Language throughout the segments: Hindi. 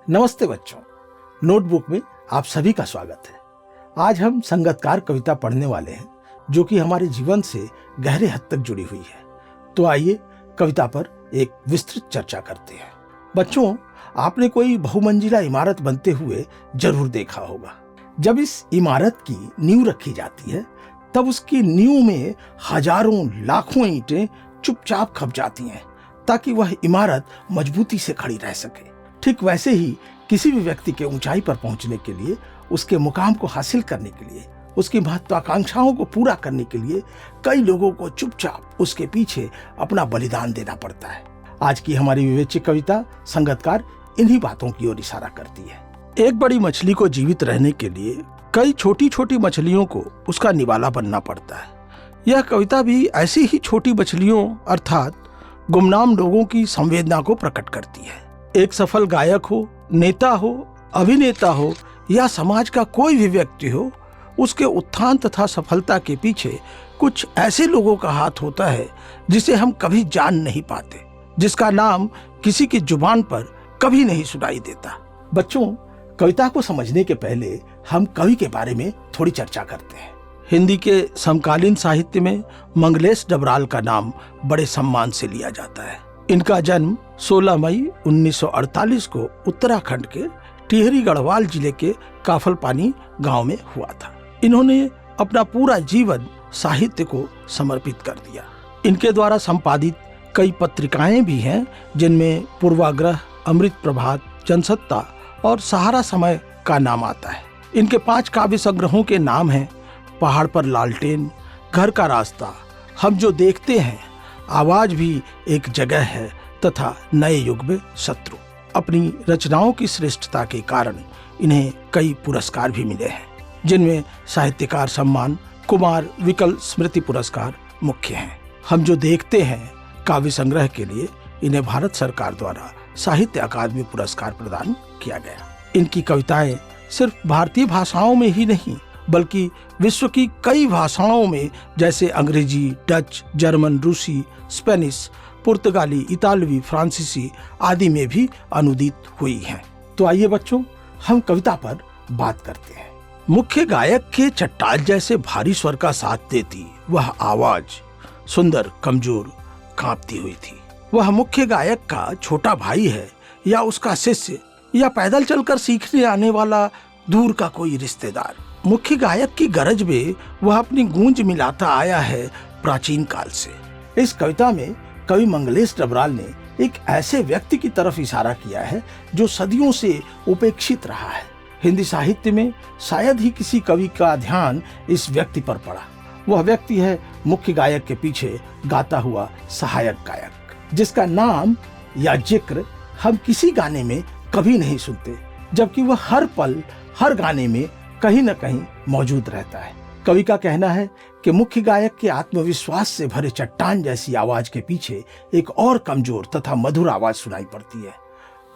नमस्ते बच्चों, नोटबुक में आप सभी का स्वागत है। आज हम संगतकार कविता पढ़ने वाले हैं जो कि हमारे जीवन से गहरे हद तक जुड़ी हुई है। तो आइए कविता पर एक विस्तृत चर्चा करते हैं। बच्चों, आपने कोई बहुमंजिला इमारत बनते हुए जरूर देखा होगा। जब इस इमारत की नींव रखी जाती है तब उसकी नींव में हजारों लाखों ईंटें चुपचाप खप जाती हैं ताकि वह इमारत मजबूती से खड़ी रह सके। ठीक वैसे ही किसी भी व्यक्ति के ऊंचाई पर पहुंचने के लिए, उसके मुकाम को हासिल करने के लिए, उसकी महत्वाकांक्षाओं को पूरा करने के लिए कई लोगों को चुपचाप उसके पीछे अपना बलिदान देना पड़ता है। आज की हमारी विवेचित कविता संगतकार इन्हीं बातों की ओर इशारा करती है। एक बड़ी मछली को जीवित रहने के लिए कई छोटी छोटी मछलियों को उसका निवाला बनना पड़ता है। यह कविता भी ऐसी ही छोटी मछलियों अर्थात गुमनाम लोगों की संवेदना को प्रकट करती है। एक सफल गायक हो, नेता हो, अभिनेता हो या समाज का कोई भी व्यक्ति हो, उसके उत्थान तथा सफलता के पीछे कुछ ऐसे लोगों का हाथ होता है जिसे हम कभी जान नहीं पाते, जिसका नाम किसी की जुबान पर कभी नहीं सुनाई देता। बच्चों, कविता को समझने के पहले हम कवि के बारे में थोड़ी चर्चा करते हैं। हिंदी के समकालीन साहित्य में मंगलेश डबराल का नाम बड़े सम्मान से लिया जाता है। इनका जन्म 16 मई 1948 को उत्तराखंड के टिहरी गढ़वाल जिले के काफलपानी गांव में हुआ था। इन्होंने अपना पूरा जीवन साहित्य को समर्पित कर दिया। इनके द्वारा संपादित कई पत्रिकाएं भी हैं जिनमें पूर्वाग्रह, अमृत प्रभात, जनसत्ता और सहारा समय का नाम आता है। इनके 5 काव्य संग्रहों के नाम हैं पहाड़ पर लालटेन, घर का रास्ता, हम जो देखते हैं, आवाज भी एक जगह है तथा नए युग में शत्रु। अपनी रचनाओं की श्रेष्ठता के कारण इन्हें कई पुरस्कार भी मिले हैं, जिनमें साहित्यकार सम्मान, कुमार विकल स्मृति पुरस्कार मुख्य हैं। हम जो देखते हैं काव्य संग्रह के लिए इन्हें भारत सरकार द्वारा साहित्य अकादमी पुरस्कार प्रदान किया गया। इनकी कविताएं सिर्फ भारतीय भाषाओं में ही नहीं बल्कि विश्व की कई भाषाओं में जैसे अंग्रेजी, डच, जर्मन, रूसी, स्पेनिश, पुर्तगाली, इतालवी, फ्रांसीसी आदि में भी अनुदित हुई हैं। तो आइए बच्चों, हम कविता पर बात करते हैं। मुख्य गायक के चट्टाल जैसे भारी स्वर का साथ देती वह आवाज सुंदर, कमजोर, कांपती हुई थी। वह मुख्य गायक का छोटा भाई है या उसका शिष्य या पैदल चलकर सीखने आने वाला दूर का कोई रिश्तेदार। मुख्य गायक की गरज में वह अपनी गूंज मिलाता आया है प्राचीन काल से। इस कविता में कवि मंगलेश डबराल ने एक ऐसे व्यक्ति की तरफ इशारा किया है जो सदियों से उपेक्षित रहा है। हिंदी साहित्य में शायद ही किसी कवि का ध्यान इस व्यक्ति पर पड़ा। वह व्यक्ति है मुख्य गायक के पीछे गाता हुआ सहायक गायक, जिसका नाम या जिक्र हम किसी गाने में कभी नहीं सुनते, जबकि वह हर पल हर गाने में कहीं न कहीं मौजूद रहता है। कवि का कहना है कि मुख्य गायक के आत्मविश्वास से भरे चट्टान जैसी आवाज के पीछे एक और कमजोर तथा मधुर आवाज सुनाई पड़ती है।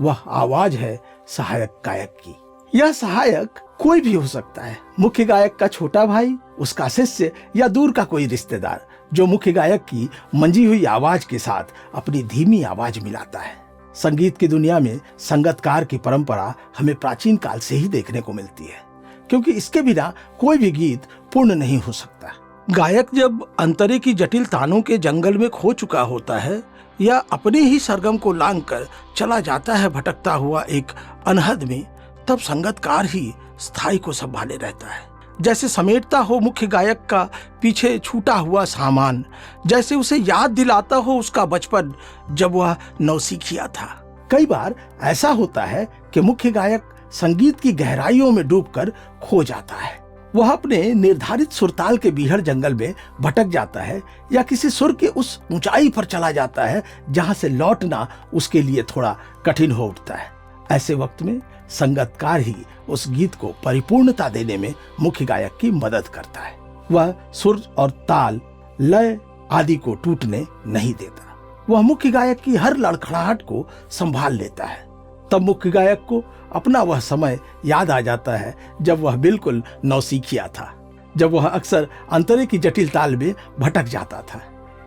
वह आवाज है सहायक गायक की। यह सहायक कोई भी हो सकता है, मुख्य गायक का छोटा भाई, उसका शिष्य या दूर का कोई रिश्तेदार, जो मुख्य गायक की मंजी हुई आवाज के साथ अपनी धीमी आवाज मिलाता है। संगीत की दुनिया में संगतकार की परंपरा हमें प्राचीन काल से ही देखने को मिलती है, क्योंकि इसके बिना कोई भी गीत पूर्ण नहीं हो सकता। गायक जब अंतरे की जटिल तानों के जंगल में खो चुका होता है या अपने ही सरगम को लांघ कर चला जाता है भटकता हुआ एक अनहद में, तब संगतकार ही स्थाई को संभाले रहता है। जैसे समेटता हो मुख्य गायक का पीछे छूटा हुआ सामान, जैसे उसे याद दिलाता हो उसका बचपन जब वह नौसिखिया था। कई बार ऐसा होता है कि मुख्य गायक संगीत की गहराइयों में डूबकर खो जाता है। वह अपने निर्धारित सुरताल के बीहड़ जंगल में भटक जाता है या किसी सुर के उस ऊंचाई पर चला जाता है जहां से लौटना उसके लिए थोड़ा कठिन हो उठता है। ऐसे वक्त में संगतकार ही उस गीत को परिपूर्णता देने में मुख्य गायक की मदद करता है। वह सुर और ताल, लय आदि को टूटने नहीं देता। वह मुख्य गायक की हर लड़खड़ाहट को संभाल लेता है। तब मुख्य गायक को अपना वह समय याद आ जाता है जब वह बिल्कुल नौसिखिया था, जब वह अक्सर अंतरे की जटिल ताल में भटक जाता था।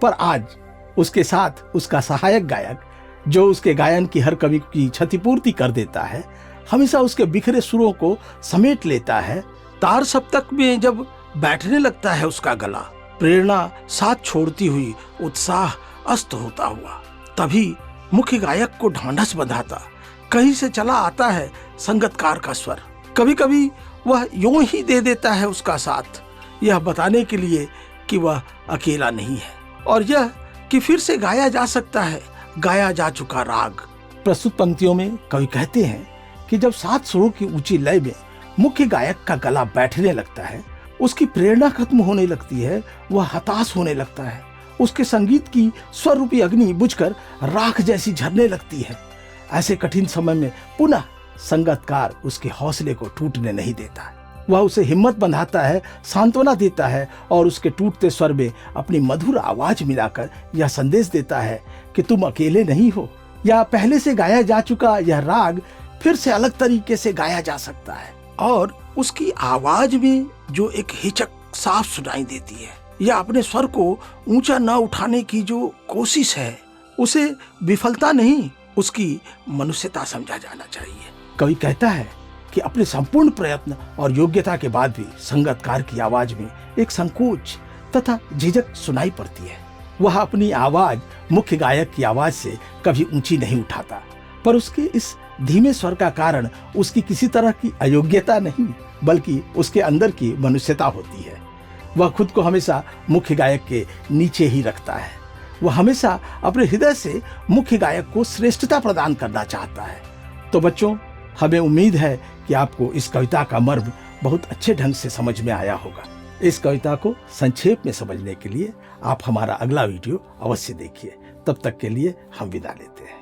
पर आज उसके साथ उसका सहायक गायक जो उसके गायन की हर कवि की क्षतिपूर्ति कर देता है, हमेशा उसके बिखरे सुरों को समेट लेता है। तार सप्तक में जब बैठने लगता है उसका गला, प्रेरणा साथ छोड़ती हुई उत्साह अस्त होता हुआ, तभी मुख्य गायक को ढांढस बंधाता कहीं से चला आता है संगतकार का स्वर। कभी कभी वह यूं ही दे देता है उसका साथ, यह बताने के लिए कि वह अकेला नहीं है और यह कि फिर से गाया जा सकता है गाया जा चुका राग। प्रस्तुत पंक्तियों में कवि कहते हैं कि जब 7 सुरों की ऊंची लय में मुख्य गायक का गला बैठने लगता है, उसकी प्रेरणा खत्म होने लगती है, वह हताश होने लगता है, उसके संगीत की स्वर रूपी अग्नि बुझकर राख जैसी झरने लगती है। ऐसे कठिन समय में पुनः संगतकार उसके हौसले को टूटने नहीं देता है। वह उसे हिम्मत बंधाता है, सांत्वना देता है और उसके टूटते स्वर में अपनी मधुर आवाज मिलाकर यह संदेश देता है कि तुम अकेले नहीं हो, या पहले से गाया जा चुका यह राग फिर से अलग तरीके से गाया जा सकता है। और उसकी आवाज में जो एक हिचक साफ सुनाई देती है, या अपने स्वर को ऊंचा न उठाने की जो कोशिश है, उसे विफलता नहीं, उसकी मनुष्यता समझा जाना चाहिए। कवि कहता है कि अपने संपूर्ण प्रयत्न और योग्यता के बाद भी संगतकार की आवाज में एक संकोच तथा झिझक सुनाई पड़ती है। वह अपनी आवाज मुख्य गायक की आवाज से कभी ऊंची नहीं उठाता, पर उसके इस धीमे स्वर का कारण उसकी किसी तरह की अयोग्यता नहीं, बल्कि उसके अंदर की मनुष्यता होती है। वह खुद को हमेशा मुख्य गायक के नीचे ही रखता है। वह हमेशा अपने हृदय से मुख्य गायक को श्रेष्ठता प्रदान करना चाहता है। तो बच्चों, हमें उम्मीद है कि आपको इस कविता का मर्म बहुत अच्छे ढंग से समझ में आया होगा। इस कविता को संक्षेप में समझने के लिए आप हमारा अगला वीडियो अवश्य देखिए। तब तक के लिए हम विदा लेते हैं।